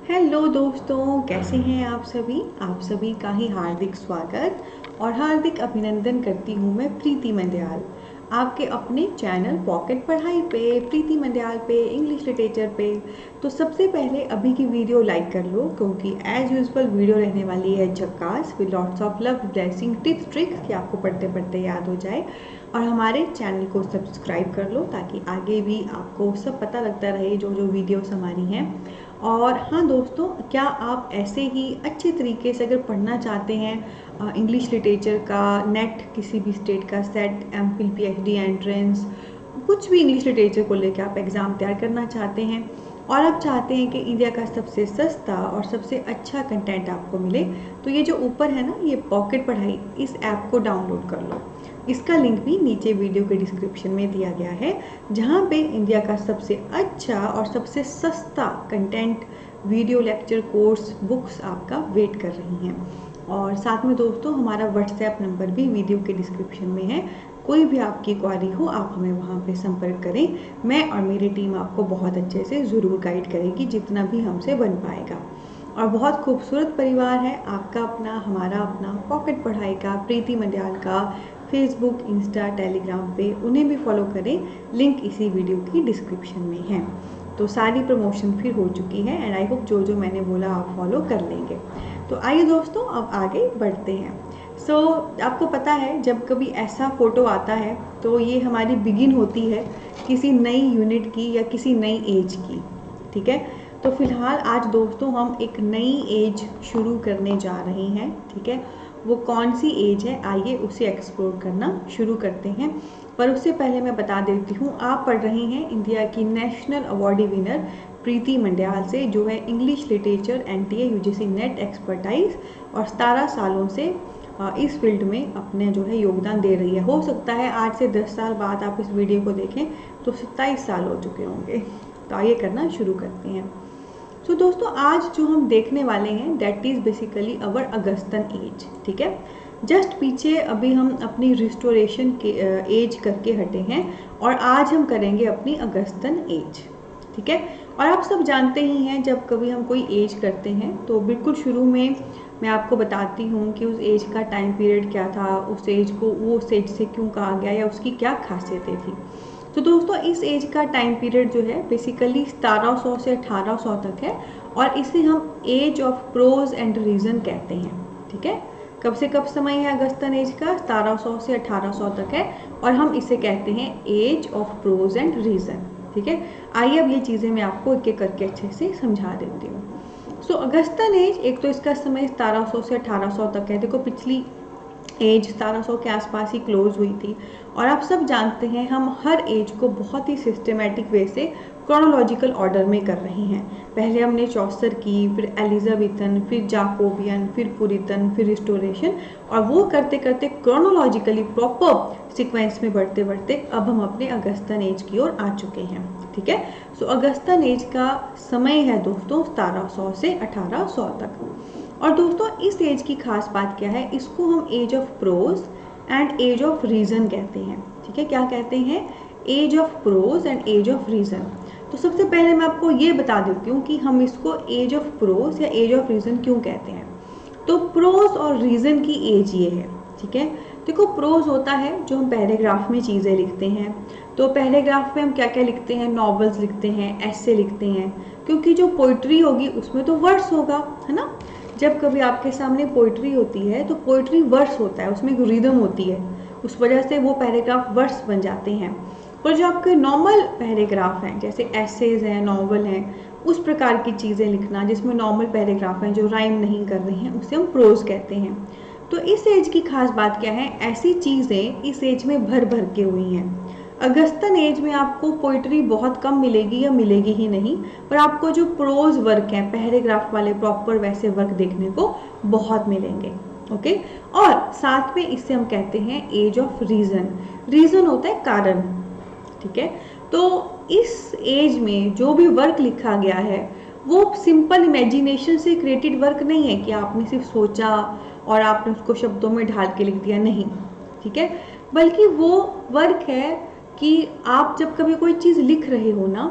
Hello दोस्तों, कैसे हैं आप सभी। आप सभी का ही हार्दिक स्वागत और हार्दिक अभिनंदन करती हूँ मैं प्रीति मंडयाल आपके अपने चैनल पॉकेट पढ़ाई पे, प्रीति मंडयाल पे, इंग्लिश लिटरेचर पे। तो सबसे पहले अभी की वीडियो लाइक कर लो, क्योंकि एज यूजुअल वीडियो रहने वाली है झक्कास with lots of love, blessing, tips, tricks कि आपको पढ़ते पढ़ते याद हो जाए। और हमारे चैनल को सब्सक्राइब कर लो ताकि आगे भी आपको सब पता लगता रहे जो जो वीडियोस हमारी हैं। और हाँ दोस्तों, क्या आप ऐसे ही अच्छे तरीके से अगर पढ़ना चाहते हैं इंग्लिश लिटरेचर का नेट, किसी भी स्टेट का सेट, एमफिल, पीएचडी एंट्रेंस, कुछ भी इंग्लिश लिटरेचर को लेकर आप एग्ज़ाम तैयार करना चाहते हैं और आप चाहते हैं कि इंडिया का सबसे सस्ता और सबसे अच्छा कंटेंट आपको मिले, तो ये जो ऊपर है ना, ये पॉकेट पढ़ाई, इस ऐप को डाउनलोड कर लो। इसका लिंक भी नीचे वीडियो के डिस्क्रिप्शन में दिया गया है, जहाँ पे इंडिया का सबसे अच्छा और सबसे सस्ता content, video, lecture, course, books आपका वेट कर रही हैं। और साथ में दोस्तों, हमारा व्हाट्सएप नंबर भी वीडियो के डिस्क्रिप्शन में है। कोई भी आपकी क्वारी हो, आप हमें वहाँ पे संपर्क करें। मैं और मेरी टीम आपको बहुत अच्छे से ज़रूर गाइड करेगी, जितना भी हमसे बन पाएगा। और बहुत खूबसूरत परिवार है आपका अपना, हमारा अपना, पॉकेट पढ़ाई का, प्रीति मंडयाल का, फेसबुक, इंस्टा, टेलीग्राम पे, उन्हें भी फॉलो करें। लिंक इसी वीडियो की डिस्क्रिप्शन में है। तो सारी प्रमोशन फिर हो चुकी है एंड आई होप जो जो मैंने बोला आप फॉलो कर लेंगे। तो आइए दोस्तों, अब आगे बढ़ते हैं। आपको पता है, जब कभी ऐसा फ़ोटो आता है तो ये हमारी बिगिन होती है किसी नई यूनिट की या किसी नई एज की। ठीक है, तो फिलहाल आज दोस्तों हम एक नई एज शुरू करने जा रहे हैं। ठीक है, वो कौन सी एज है, आइए उसे एक्सप्लोर करना शुरू करते हैं। पर उससे पहले मैं बता देती हूँ, आप पढ़ रहे हैं इंडिया की नेशनल अवार्डी विनर प्रीति मंडयाल से, जो है English literature NTA UGC net expertise, और 17 सालों से इस फील्ड में अपने जो है योगदान दे रही है। हो सकता है आज से 10 साल बाद आप इस वीडियो को देखें तो 27 साल हो चुके होंगे। तो आइए करना शुरू करते हैं। तो दोस्तों, आज जो हम देखने वाले हैं that is basically our Augustan age. ठीक है, जस्ट पीछे अभी हम अपनी रिस्टोरेशन के एज करके हटे हैं और आज हम करेंगे अपनी अगस्तन एज। ठीक है, और आप सब जानते ही हैं, जब कभी हम कोई एज करते हैं तो बिल्कुल शुरू में मैं आपको बताती हूँ कि उस एज का टाइम पीरियड क्या था, उस एज को वो उस एज से क्यों कहा गया या उसकी क्या खासियतें थी। तो दोस्तों, इस एज का टाइम पीरियड जो है बेसिकली 1700 से 1800 तक है और इसे हम age of prose and reason कहते हैं। ठीक है, कब से कब समय है अगस्तन एज का, 1700 से 1800 तक है और हम इसे कहते हैं age of prose and reason. ठीक है, आइए अब ये चीज़ें मैं आपको एक एक करके अच्छे से समझा देती हूँ। सो अगस्तन एज, एक तो इसका समय 1700 से 1800 तक है। देखो, पिछली एज 1700 के आसपास ही क्लोज हुई थी और आप सब जानते हैं हम हर एज को बहुत ही सिस्टमेटिक वे से क्रोनोलॉजिकल ऑर्डर में कर रहे हैं। पहले हमने चौसर की, फिर एलिजाबेथन, फिर जाकोबियन, फिर पुरितन, फिर रिस्टोरेशन, और वो करते करते क्रोनोलॉजिकली प्रॉपर सीक्वेंस में बढ़ते बढ़ते अब हम अपने अगस्तन एज की ओर आ चुके हैं। ठीक है, सो अगस्तन एज का समय है दोस्तों 1700 से 1800 तक। और दोस्तों, इस एज की खास बात क्या है, इसको हम age of prose and age of reason कहते हैं। ठीक है, क्या कहते हैं, age of prose and age of reason. तो सबसे पहले मैं आपको ये बता देती हूँ कि हम इसको एज ऑफ प्रोज या एज ऑफ रीज़न क्यों कहते हैं। तो प्रोज और रीज़न की एज ये है। ठीक है, देखो, प्रोज होता है जो हम पैराग्राफ में चीज़ें लिखते हैं। तो पैराग्राफ में हम क्या क्या लिखते हैं, नॉवेल्स लिखते हैं, ऐसे लिखते हैं, क्योंकि जो पोइट्री होगी उसमें तो वर्ड्स होगा, है ना। जब कभी आपके सामने पोइट्री होती है तो पोइट्री वर्ड्स होता है, उसमें एक रिदम होती है, उस वजह से वो पैराग्राफ वर्ड्स बन जाते हैं। पर जो आपके नॉर्मल पैराग्राफ हैं, जैसे एसेज हैं, नॉवल हैं, उस प्रकार की चीज़ें लिखना जिसमें नॉर्मल पैराग्राफ हैं जो राइम नहीं कर रही हैं, उसे हम प्रोज कहते हैं। तो इस एज की खास बात क्या है, ऐसी चीज़ें इस एज में भर भर के हुई हैं। अगस्तन एज में आपको पोइट्री बहुत कम मिलेगी या मिलेगी ही नहीं, पर आपको जो प्रोज वर्क हैं, पैराग्राफ वाले प्रॉपर वैसे वर्क देखने को बहुत मिलेंगे। ओके, और साथ में इससे हम कहते हैं एज ऑफ रीज़न। रीज़न होता है कारण। ठीक है, तो इस एज में जो भी वर्क लिखा गया है वो सिंपल इमेजिनेशन से क्रिएटेड वर्क नहीं है कि आपने सिर्फ सोचा और आपने उसको शब्दों में ढाल के लिख दिया, नहीं। ठीक है, बल्कि वो वर्क है कि आप जब कभी कोई चीज़ लिख रहे हो ना,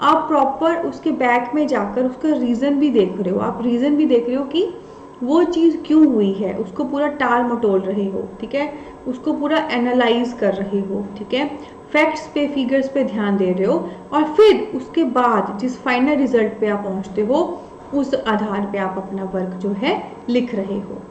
आप प्रॉपर उसके बैक में जाकर उसका रीज़न भी देख रहे हो, आप रीज़न भी देख रहे हो कि वो चीज़ क्यों हुई है, उसको पूरा टाल मटोल रहे हो, ठीक है, उसको पूरा एनालाइज कर रहे हो, ठीक है, फैक्ट्स पे फिगर्स पे ध्यान दे रहे हो, और फिर उसके बाद जिस फाइनल रिजल्ट पे आप पहुंचते हो उस आधार पे आप अपना वर्क जो है लिख रहे हो,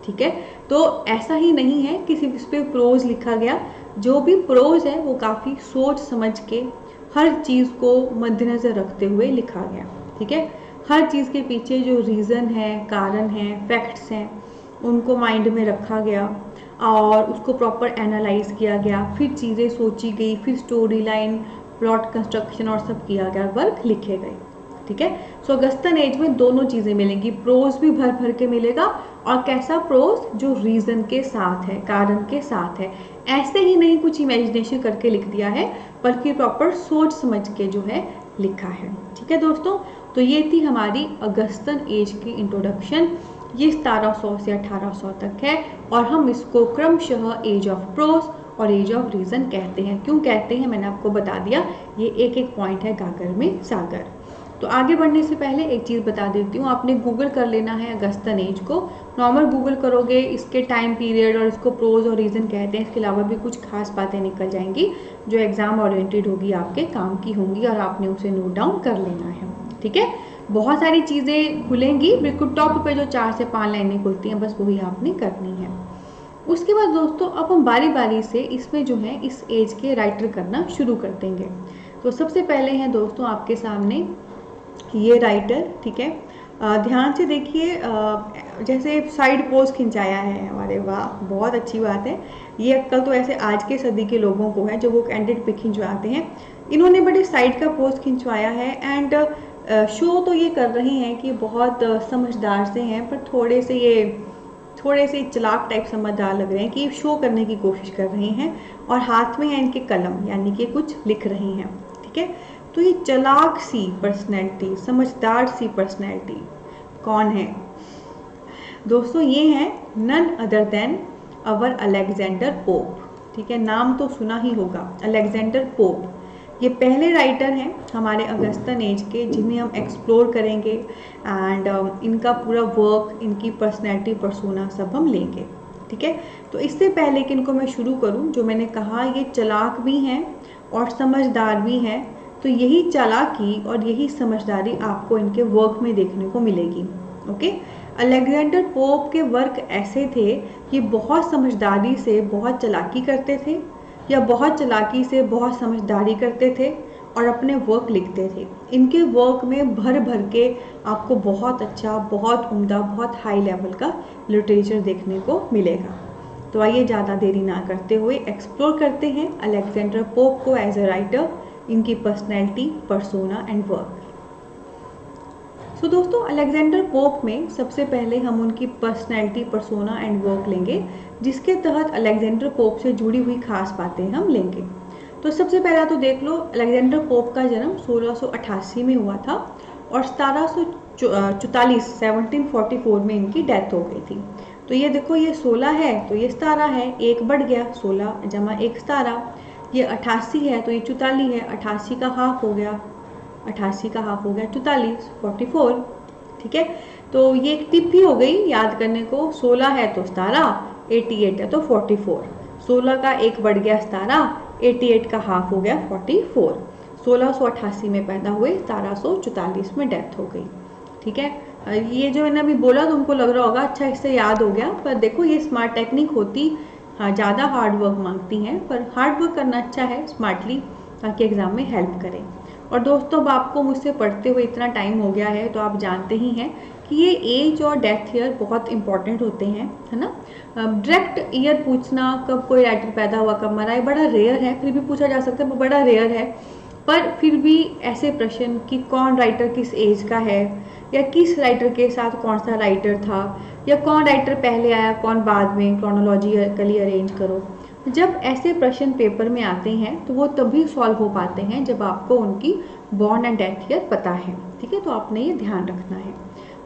ठीक है। तो ऐसा ही नहीं है कि सिर्फ इस पे प्रोज लिखा गया, जो भी प्रोज है वो काफ़ी सोच समझ के हर चीज़ को मद्देनज़र रखते हुए लिखा गया, ठीक है। हर चीज़ के पीछे जो रीज़न है, कारण है, फैक्ट्स हैं, उनको माइंड में रखा गया और उसको प्रॉपर एनालाइज किया गया, फिर चीज़ें सोची गई, फिर स्टोरी लाइन, प्लॉट कंस्ट्रक्शन और सब किया गया, वर्क लिखे गए, ठीक है। सो अगस्त्यन एज में दोनों चीज़ें मिलेंगी, प्रोज भी भर भर के मिलेगा और कैसा प्रोज जो रीज़न के साथ है, कारण के साथ है, ऐसे ही नहीं कुछ इमेजिनेशन करके लिख दिया है, बल्कि प्रॉपर सोच समझ के जो है लिखा है, ठीक है दोस्तों। तो ये थी हमारी अगस्त्यन एज की इंट्रोडक्शन, ये 1700 से 1800 तक है और हम इसको क्रमशः एज ऑफ प्रोज और एज ऑफ रीज़न कहते हैं। क्यों कहते हैं मैंने आपको बता दिया, ये एक एक पॉइंट है गागर में सागर। तो आगे बढ़ने से पहले एक चीज़ बता देती हूँ, आपने गूगल कर लेना है अगस्त्यन एज को, नॉर्मल गूगल करोगे इसके टाइम पीरियड और इसको प्रोज और रीज़न कहते हैं, इसके अलावा भी कुछ खास बातें निकल जाएंगी जो एग्ज़ाम ओरिएंटेड होगी, आपके काम की होंगी और आपने उसे नोट डाउन कर लेना है, ठीक है। बहुत सारी चीज़ें खुलेंगी, बिल्कुल टॉप पे जो 4 से 5 लाइनें खुलती हैं बस वही आपने करनी है। उसके बाद दोस्तों अब हम बारी बारी से इसमें जो है इस एज के राइटर करना शुरू कर देंगे। तो सबसे पहले हैं दोस्तों आपके सामने ये राइटर, ठीक है। ध्यान से देखिए, जैसे साइड पोज खिंचाया है हमारे, वाह बहुत अच्छी बात है। ये अक्ल तो ऐसे आज के सदी के लोगों को है जो वो कैंडिड पे खिंचवाते हैं, इन्होंने बड़े साइड का पोज खिंचवाया है। एंड शो तो ये कर रहे हैं कि बहुत समझदार से हैं, पर थोड़े से चालाक टाइप समझदार लग रहे हैं कि शो करने की कोशिश कर रहे हैं, और हाथ में है इनके कलम, यानी कि कुछ लिख रहे हैं, ठीक है। तो ये चालाक सी पर्सनैलिटी, समझदार सी पर्सनैलिटी कौन है दोस्तों? ये है नन अदर देन अवर अलेक्जेंडर पोप, ठीक है। नाम तो सुना ही होगा, अलेक्जेंडर पोप। ये पहले राइटर हैं हमारे अगस्त्यन एज के जिन्हें हम एक्सप्लोर करेंगे, एंड इनका पूरा वर्क, इनकी पर्सनैलिटी, पर्सोना सब हम लेंगे, ठीक है। तो इससे पहले कि इनको मैं शुरू करूं, जो मैंने कहा ये चालाक भी हैं और समझदार भी हैं, तो यही चालाकी और यही समझदारी आपको इनके वर्क में देखने को मिलेगी, ओके। अलेक्जेंडर पोप के वर्क ऐसे थे कि बहुत समझदारी से बहुत चालाकी करते थे, या बहुत चालाकी से बहुत समझदारी करते थे और अपने वर्क लिखते थे। इनके वर्क में भर भर के आपको बहुत अच्छा, बहुत उम्दा, बहुत हाई लेवल का लिटरेचर देखने को मिलेगा। तो आइए ज़्यादा देरी ना करते हुए एक्सप्लोर करते हैं अलेक्जेंडर पोप को एज अ राइटर, इनकी पर्सनैलिटी, पर्सोना एंड वर्क। सो दोस्तों अलेक्जेंडर पोप में सबसे पहले हम उनकी पर्सनैलिटी, पर्सोना एंड वर्क लेंगे, जिसके तहत अलेक्जेंडर पोप से जुड़ी हुई खास बातें हम लेंगे। तो सबसे पहला तो देख लो, अलेक्जेंडर पोप का जन्म 1688 में हुआ था और 1744 में इनकी डेथ हो गई थी। तो ये देखो, ये 16 है तो ये 17 है, एक बढ़ गया, 16 जमा 1 17। ये 88 है तो ये 44 है, 88 का हाफ हो गया, 88 का हाफ हो गया 44, 44, ठीक है। तो ये एक टिप ही हो गई याद करने को, 16 है तो 17, 88 है तो 44, 16 का एक बढ़ गया 17, 88 का हाफ हो गया 44। 1688 में पैदा हुए, 1744 में डेथ हो गई, ठीक है। ये जो मैंने अभी बोला तुमको लग रहा होगा अच्छा इससे याद हो गया, पर देखो ये स्मार्ट टेक्निक होती, हाँ ज़्यादा हार्ड वर्क मांगती हैं, पर हार्ड वर्क करना अच्छा है स्मार्टली, ताकि एग्ज़ाम में हेल्प करें। और दोस्तों अब आपको मुझसे पढ़ते हुए इतना टाइम हो गया है तो आप जानते ही हैं कि ये एज और डेथ ईयर बहुत इंपॉर्टेंट होते हैं, है ना। डायरेक्ट ईयर पूछना, कब कोई राइटर पैदा हुआ, कब मरा, ये बड़ा रेयर है, फिर भी पूछा जा सकता है, वो बड़ा रेयर है। पर फिर भी ऐसे प्रश्न कि कौन राइटर किस एज का है, या किस राइटर के साथ कौन सा राइटर था, या कौन राइटर पहले आया कौन बाद में, क्रोनोलॉजिकली अरेंज करो। जब ऐसे प्रश्न पेपर में आते हैं तो वो तभी सॉल्व हो पाते हैं जब आपको उनकी बॉर्न एंड डेथ ईयर पता है, ठीक है। तो आपने ये ध्यान रखना है।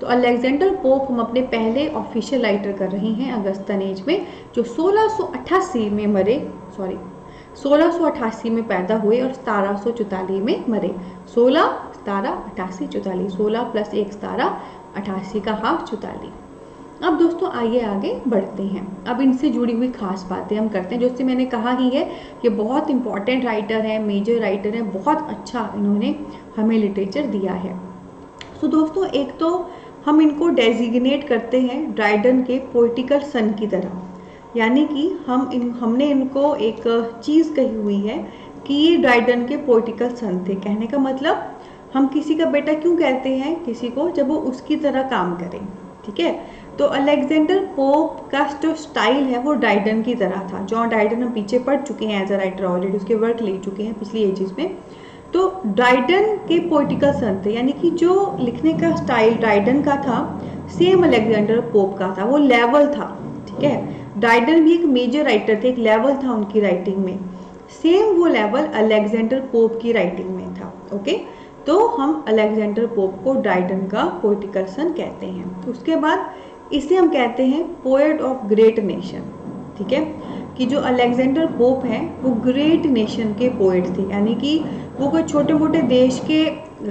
तो अलेक्जेंडर पोप हम अपने पहले ऑफिशियल राइटर कर रहे हैं अगस्त्यन एज में, जो 1688 में मरे, 1688 में पैदा हुए और 1744 में मरे। 16, 17, 88, 44, 16 + 1 17, 88 का हाफ 44। अब दोस्तों आइए आगे बढ़ते हैं। अब इनसे जुड़ी हुई खास बातें हम करते हैं। जैसे मैंने कहा ही है, ये बहुत इंपॉर्टेंट राइटर है, मेजर राइटर है, बहुत अच्छा इन्होंने हमें लिटरेचर दिया है। तो दोस्तों एक तो हम इनको डेजिग्नेट करते हैं ड्राइडन के पोइटिकल सन की तरह, यानी कि हमने इनको एक चीज़ कही हुई है कि ये ड्राइडन के पोइटिकल सन थे। कहने का मतलब हम किसी का बेटा क्यों कहते हैं किसी को, जब वो उसकी तरह काम करे। ठीक है, तो अलेक्जेंडर पोप का जो स्टाइल है वो ड्राइडन की तरह था। जॉन ड्राइडन हम पीछे पढ़ चुके हैं एज अ राइटर, ऑलरेडी उसके वर्क ले चुके हैं पिछली एजेस में। तो ड्राइडन के पोइटिकल सन थे, यानी कि जो लिखने का स्टाइल ड्राइडन का था सेम अलेक्जेंडर पोप का था, वो लेवल था। ठीक है, ड्राइडन भी एक मेजर राइटर थे, एक लेवल था उनकी राइटिंग में, सेम वो लेवल अलेक्जेंडर पोप की राइटिंग में था। ओके, तो हम अलेक्जेंडर पोप को ड्राइडन का पोइटिकल सन कहते हैं। उसके बाद इसे हम कहते हैं पोएट ऑफ ग्रेट नेशन। ठीक है, कि जो अलेक्जेंडर पोप हैं वो ग्रेट नेशन के पोएट थे, यानी कि वो कोई छोटे मोटे देश के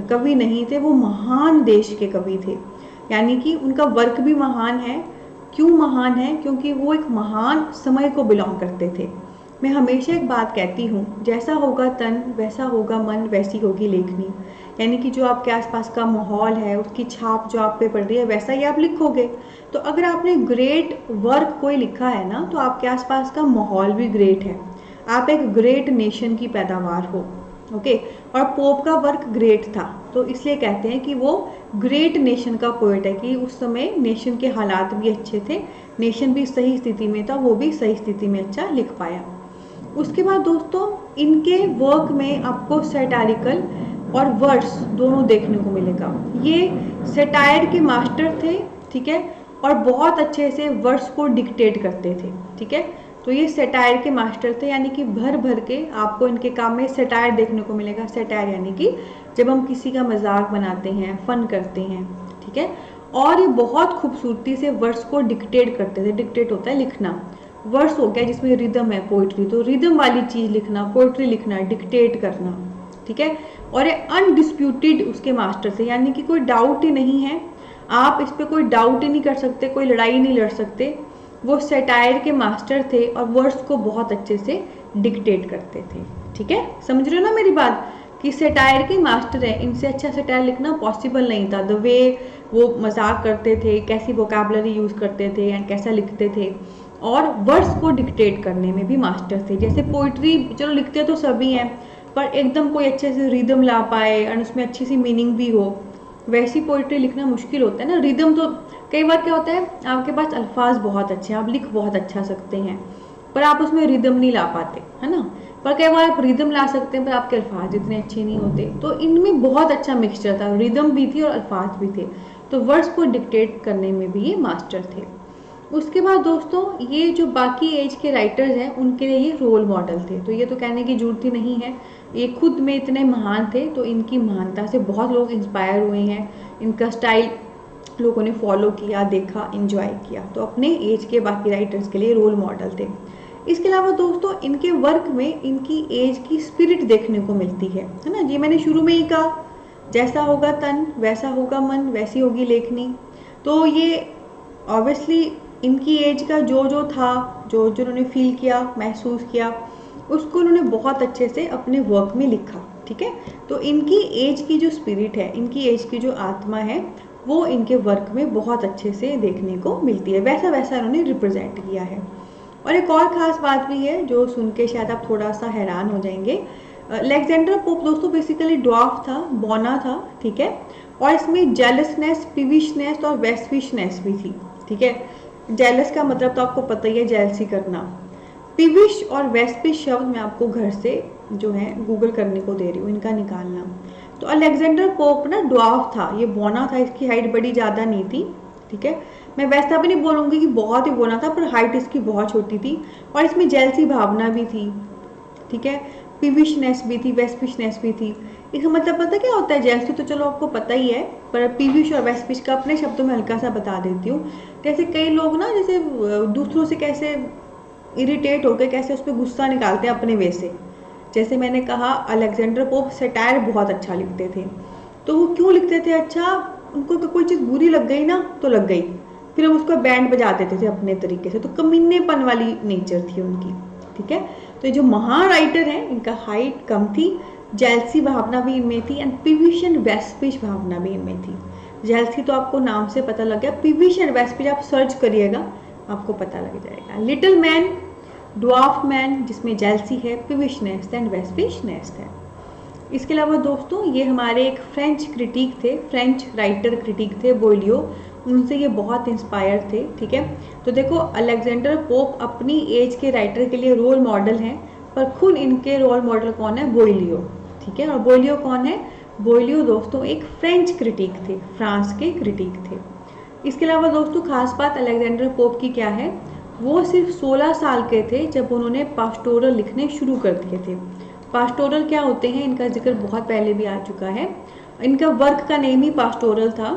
कवि नहीं थे, वो महान देश के कवि थे। यानी कि उनका वर्क भी महान है। क्यों महान है? क्योंकि वो एक महान समय को बिलोंग करते थे। मैं हमेशा एक बात कहती हूँ, जैसा होगा तन वैसा होगा मन, वैसी होगी लेखनी। यानी कि जो आपके आसपास का माहौल है, उसकी छाप जो आप पे पड़ रही है, वैसा ही आप लिखोगे। तो अगर आपने ग्रेट वर्क कोई लिखा है ना, तो आपके आसपास का माहौल भी ग्रेट है, आप एक ग्रेट नेशन की पैदावार हो। ओके, और पोप का वर्क ग्रेट था, तो इसलिए कहते हैं कि वो ग्रेट नेशन का पोएट है, कि उस समय नेशन के हालात भी अच्छे थे, नेशन भी सही स्थिति में था, वो भी सही स्थिति में अच्छा लिख पाया। उसके बाद दोस्तों इनके वर्क में आपको सैटारिकल और वर्स दोनों देखने को मिलेगा। ये सैटायर के मास्टर थे, ठीक है, और बहुत अच्छे से वर्स को डिक्टेट करते थे। ठीक है, तो ये सैटायर के मास्टर थे, यानी कि भर भर के आपको इनके काम में सैटायर देखने को मिलेगा। सैटायर यानी कि जब हम किसी का मजाक बनाते हैं, फन करते हैं। ठीक है, और ये बहुत खूबसूरती से वर्स को डिक्टेट करते थे। डिक्टेट होता है लिखना, वर्स हो गया जिसमें रिदम है, पोइट्री, तो रिदम वाली चीज़ लिखना, पोइट्री लिखना, डिक्टेट करना। ठीक है, और ये अनडिस्प्यूटेड उसके मास्टर थे, यानी कि कोई डाउट ही नहीं है, आप इस पर कोई डाउट ही नहीं कर सकते, कोई लड़ाई नहीं लड़ सकते। वो सैटायर के मास्टर थे और वर्ड्स को बहुत अच्छे से डिक्टेट करते थे। ठीक है, समझ रहे हो ना मेरी बात, कि सैटायर के मास्टर है, इनसे अच्छा सैटायर लिखना पॉसिबल नहीं था। द वे वो मजाक करते थे, कैसी वोकैबुलरी यूज़ करते थे एंड कैसा लिखते थे, और वर्ड्स को डिक्टेट करने में भी मास्टर थे। जैसे पोइट्री चलो लिखते तो सभी हैं, पर एकदम कोई अच्छे से रिदम ला पाए और उसमें अच्छी सी मीनिंग भी हो, वैसी पोइट्री लिखना मुश्किल होता है ना। रिदम तो कई बार क्या होता है, आपके पास अल्फाज बहुत अच्छे हैं, आप लिख बहुत अच्छा सकते हैं, पर आप उसमें रिदम नहीं ला पाते, है ना। पर कई बार आप रिदम ला सकते हैं पर आपके अल्फाज इतने अच्छे नहीं होते। तो इनमें बहुत अच्छा मिक्सचर था, रिदम भी थी और अल्फाज भी थे। तो वर्ड्स को डिक्टेट करने में भी ये मास्टर थे। उसके बाद दोस्तों ये जो बाकी एज के राइटर्स हैं उनके लिए ये रोल मॉडल थे। तो ये तो कहने की जरूरत ही नहीं है, ये खुद में इतने महान थे, तो इनकी महानता से बहुत लोग इंस्पायर हुए हैं, इनका स्टाइल लोगों ने फॉलो किया, देखा, एंजॉय किया। तो अपने एज के बाकी राइटर्स के लिए रोल मॉडल थे। इसके अलावा दोस्तों इनके वर्क में इनकी एज की स्पिरिट देखने को मिलती है ना। ये मैंने शुरू में ही कहा, जैसा होगा तन वैसा होगा मन, वैसी होगी लेखनी। तो ये ऑब्वियसली इनकी एज का जो जो था, जो जो उन्होंने फील किया, महसूस किया, उसको उन्होंने बहुत अच्छे से अपने वर्क में लिखा। ठीक है, तो इनकी एज की जो स्पिरिट है, इनकी एज की जो आत्मा है, वो इनके वर्क में बहुत अच्छे से देखने को मिलती है। वैसा वैसा इन्होंने रिप्रेजेंट किया है। और एक और ख़ास बात भी है जो सुन के शायद आप थोड़ा सा हैरान हो जाएंगे। अलेक्जेंडर पोप दोस्तों बेसिकली ड्वार्फ था, बौना था। ठीक है, और इसमें जेलसनेस, पिविशनेस और वेस्पिशनेस भी थी। ठीक है, जेलस का मतलब तो आपको पता ही है, जेलसी करना। पिविश और वेस्पिश शब्द मैं आपको घर से जो है गूगल करने को दे रही हूँ, इनका निकालना। तो अलेक्जेंडर पोप ना ड्वार्फ था, ये बौना था, इसकी हाइट बड़ी ज़्यादा नहीं थी। ठीक है, मैं वैसा भी नहीं बोलूँगी कि बहुत ही बौना था, पर हाइट इसकी बहुत छोटी थी, और इसमें जेलसी भावना भी थी। ठीक है, पिविशनेस भी थी, वेस्पिशनेस भी थी। इसका मतलब पता क्या होता है? जेलसी तो चलो आपको पता ही है, पर पिविश और वेस्पिश का अपने शब्दों में हल्का सा बता देती हूँ। जैसे कई लोग ना, जैसे दूसरों से कैसे इरिटेट होकर कैसे उस पर गुस्सा निकालते हैं अपने वे से। जैसे मैंने कहा अलेक्जेंडर पोप सटायर बहुत अच्छा लिखते थे। तो वो क्यों लिखते थे अच्छा, उनको तो कोई चीज़ बुरी लग गई ना तो लग गई, फिर हम उसको बैंड बजा देते थे अपने तरीके से। तो कमीनेपन वाली नेचर थी उनकी, ठीक है। तो ये जो महान राइटर हैं इनका हाइट कम थी, जेलसी भावना भी इनमें थी, एंड पिविशन वेस्पिश भावना भी इनमें थी। जेलसी तो आपको नाम से पता लग गया, पिविशन वेस्पिश आप सर्च करिएगा आपको पता लग जाएगा। लिटिल मैन, ड्वार्फ मैन जिसमें जेलसी है, पिविशनेस एंड वेस्पिशनेस है। इसके अलावा दोस्तों ये हमारे एक फ्रेंच क्रिटिक थे, फ्रेंच राइटर क्रिटिक थे बोइलियो, उनसे ये बहुत इंस्पायर थे, ठीक है। तो देखो अलेक्जेंडर पोप अपनी एज के राइटर के लिए रोल मॉडल हैं, पर खुद इनके रोल मॉडल कौन है, बोइलियो, ठीक है। और बोइलियो कौन है, बोइलियो दोस्तों एक फ्रेंच क्रिटिक थे, फ्रांस के क्रिटिक थे। इसके अलावा दोस्तों खास बात अलेक्जेंडर पोप की क्या है, वो सिर्फ 16 साल के थे जब उन्होंने पास्टोरल लिखने शुरू कर दिए थे। पास्टोरल क्या होते हैं, इनका जिक्र बहुत पहले भी आ चुका है। इनका वर्क का नेम ही पास्टोरल था।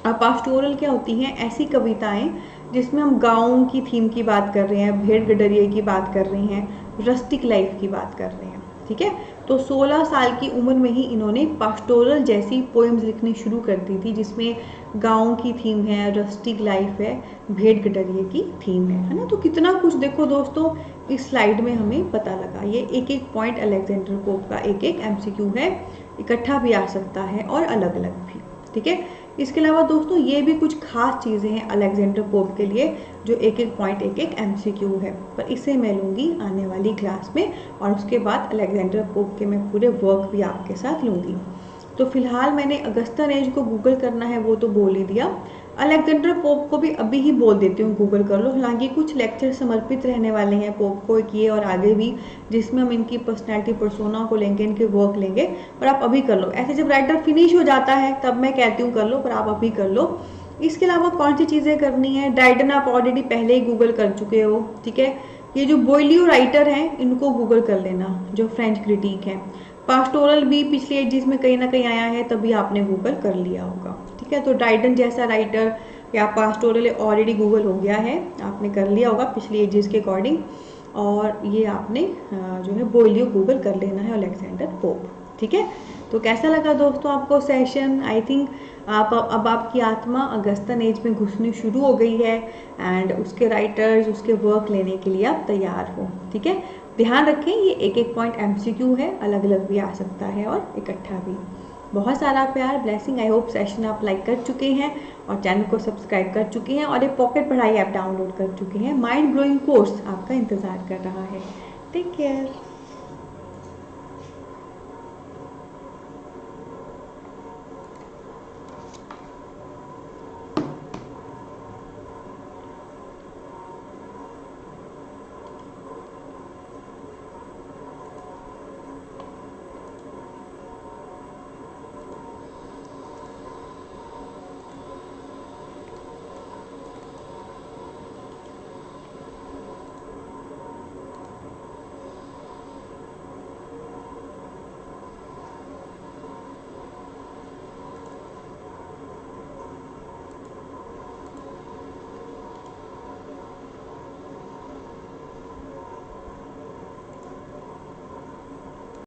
अब पास्टोरल क्या होती हैं, ऐसी कविताएं जिसमें हम गाँव की थीम की बात कर रहे हैं, भेड़ गडरिये की बात कर रहे हैं, रस्टिक लाइफ की बात कर रहे हैं, ठीक है। तो 16 साल की उम्र में ही इन्होंने पास्टोरल जैसी पोएम्स लिखनी शुरू कर दी थी, जिसमें गाँव की थीम है, रस्टिक लाइफ है, भेड़ गडरिये की थीम है ना। तो कितना कुछ देखो दोस्तों इस स्लाइड में हमें पता लगा। ये एक एक पॉइंट अलेक्जेंडर पोप का एक एक एमसीक्यू है, इकट्ठा भी आ सकता है और अलग अलग भी, ठीक है। इसके अलावा दोस्तों ये भी कुछ खास चीज़ें हैं अलेक्जेंडर पोप के लिए जो एक एक पॉइंट एक एक एमसीक्यू है, पर इसे मैं लूँगी आने वाली क्लास में, और उसके बाद अलेक्जेंडर पोप के मैं पूरे वर्क भी आपके साथ लूँगी। तो फिलहाल मैंने अगस्ता एज को गूगल करना है वो तो बोल ही दिया, अलेक्जेंडर पोप को भी अभी ही बोल देती हूँ गूगल कर लो। हालांकि कुछ लेक्चर समर्पित रहने वाले हैं पोप को, एक ये और आगे भी, जिसमें हम इनकी पर्सनैलिटी पर्सोना को लेंगे, इनके वर्क लेंगे, पर आप अभी कर लो। ऐसे जब राइटर फिनिश हो जाता है तब मैं कहती हूँ कर लो, पर आप अभी कर लो। इसके अलावा कौन सी चीज़ें करनी है, ड्राइडन आप ऑलरेडी पहले ही गूगल कर चुके हो, ठीक है। ये जो बोइलियो राइटर हैं इनको गूगल कर लेना, जो फ्रेंच क्रिटिक हैं। पास्टोरल भी पिछले एजिस में कहीं ना कहीं आया है, तभी आपने गूगल कर लिया होगा, ठीक है। तो ड्राइडन जैसा राइटर या पास्टोरल ऑलरेडी गूगल हो गया है, आपने कर लिया होगा पिछले एजिस के अकॉर्डिंग, और ये आपने जो है बोइलियो गूगल कर लेना है, अलेक्जेंडर पोप, ठीक है। तो कैसा लगा दोस्तों आपको सेशन, आई थिंक आप अब आपकी आत्मा अगस्तन एज में घुसनी शुरू हो गई है, एंड उसके राइटर्स उसके वर्क लेने के लिए आप तैयार हो, ठीक है। ध्यान रखें ये एक एक पॉइंट एमसीक्यू है, अलग अलग भी आ सकता है और इकट्ठा भी। बहुत सारा प्यार, ब्लेसिंग। आई होप सेशन आप लाइक कर चुके हैं और चैनल को सब्सक्राइब कर चुके हैं, और एक पॉकेट पढ़ाई ऐप डाउनलोड कर चुके हैं। माइंड ब्लोइंग कोर्स आपका इंतज़ार कर रहा है। Take care.